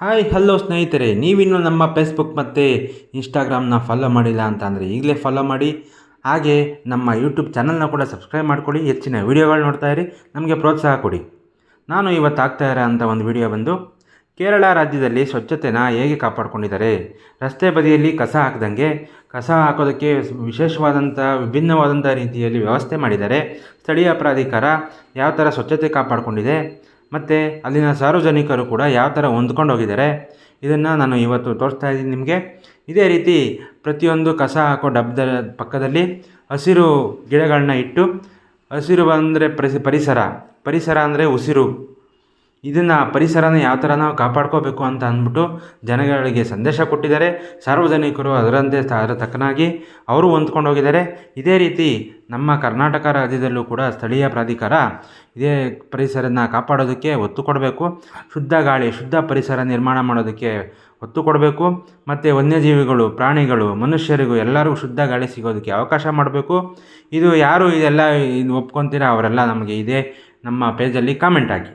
Hi hello ಸ್ನೇಹಿತರೆ, ನೀವಿನ್ನೂ ನಮ್ಮ ಫೇಸ್ಬುಕ್ ಮತ್ತು ಇನ್ಸ್ಟಾಗ್ರಾಮ್ನ ಫಾಲೋ ಮಾಡಿಲ್ಲ ಅಂತ ಅಂದರೆ ಈಗಲೇ ಫಾಲೋ ಮಾಡಿ. ಹಾಗೆ ನಮ್ಮ ಯೂಟ್ಯೂಬ್ ಚಾನಲ್ನ ಕೂಡ ಸಬ್ಸ್ಕ್ರೈಬ್ ಮಾಡ್ಕೊಳ್ಳಿ. ಹೆಚ್ಚಿನ ವೀಡಿಯೋಗಳು ನೋಡ್ತಾ ಇರಿ, ನಮಗೆ ಪ್ರೋತ್ಸಾಹ ಕೊಡಿ. ನಾನು ಇವತ್ತು ಆಗ್ತಾ ಇರೋಂಥ ಒಂದು ವಿಡಿಯೋ ಬಂದು ಕೇರಳ ರಾಜ್ಯದಲ್ಲಿ ಸ್ವಚ್ಛತೆನ ಹೇಗೆ ಕಾಪಾಡ್ಕೊಂಡಿದ್ದಾರೆ. ರಸ್ತೆ ಬದಿಯಲ್ಲಿ ಕಸ ಹಾಕ್ದಂಗೆ ಕಸ ಹಾಕೋದಕ್ಕೆ ವಿಶೇಷವಾದಂಥ ವಿಭಿನ್ನವಾದಂಥ ರೀತಿಯಲ್ಲಿ ವ್ಯವಸ್ಥೆ ಮಾಡಿದ್ದಾರೆ. ಸ್ಥಳೀಯ ಪ್ರಾಧಿಕಾರ ಯಾವ ಥರ ಸ್ವಚ್ಛತೆ ಕಾಪಾಡಿಕೊಂಡಿದೆ ಮತ್ತು ಅಲ್ಲಿನ ಸಾರ್ವಜನಿಕರು ಕೂಡ ಯಾವ ಥರ ಹೊಂದ್ಕೊಂಡು ಹೋಗಿದ್ದಾರೆ, ಇದನ್ನು ನಾನು ಇವತ್ತು ತೋರಿಸ್ತಾ ಇದ್ದೀನಿ ನಿಮಗೆ. ಇದೇ ರೀತಿ ಪ್ರತಿಯೊಂದು ಕಸ ಹಾಕೋ ಡಬ್ಬದ ಪಕ್ಕದಲ್ಲಿ ಹಸಿರು ಗಿಡಗಳನ್ನ ಇಟ್ಟು, ಹಸಿರು ಅಂದರೆ ಪರಿಸರ ಅಂದರೆ ಉಸಿರು, ಇದನ್ನು ಪರಿಸರನ ಯಾವ ಥರ ನಾವು ಕಾಪಾಡ್ಕೋಬೇಕು ಅಂತ ಅಂದ್ಬಿಟ್ಟು ಜನಗಳಿಗೆ ಸಂದೇಶ ಕೊಟ್ಟಿದ್ದಾರೆ. ಸಾರ್ವಜನಿಕರು ಅದರ ತಕ್ಕನಾಗಿ ಅವರು ಹೊಂದ್ಕೊಂಡು ಹೋಗಿದ್ದಾರೆ. ಇದೇ ರೀತಿ ನಮ್ಮ ಕರ್ನಾಟಕ ರಾಜ್ಯದಲ್ಲೂ ಕೂಡ ಸ್ಥಳೀಯ ಪ್ರಾಧಿಕಾರ ಇದೇ ಪರಿಸರನ ಕಾಪಾಡೋದಕ್ಕೆ ಒತ್ತು ಕೊಡಬೇಕು. ಶುದ್ಧ ಗಾಳಿ, ಶುದ್ಧ ಪರಿಸರ ನಿರ್ಮಾಣ ಮಾಡೋದಕ್ಕೆ ಒತ್ತು ಕೊಡಬೇಕು. ಮತ್ತು ವನ್ಯಜೀವಿಗಳು, ಪ್ರಾಣಿಗಳು, ಮನುಷ್ಯರಿಗೂ ಎಲ್ಲರಿಗೂ ಶುದ್ಧ ಗಾಳಿ ಸಿಗೋದಕ್ಕೆ ಅವಕಾಶ ಮಾಡಬೇಕು. ಇದು ಯಾರು ಇದೆಲ್ಲ ಒಪ್ಕೊತೀರಾ ಅವರೆಲ್ಲ ನಮಗೆ ಇದೇ ನಮ್ಮ ಪೇಜಲ್ಲಿ ಕಾಮೆಂಟ್ ಹಾಕಿ.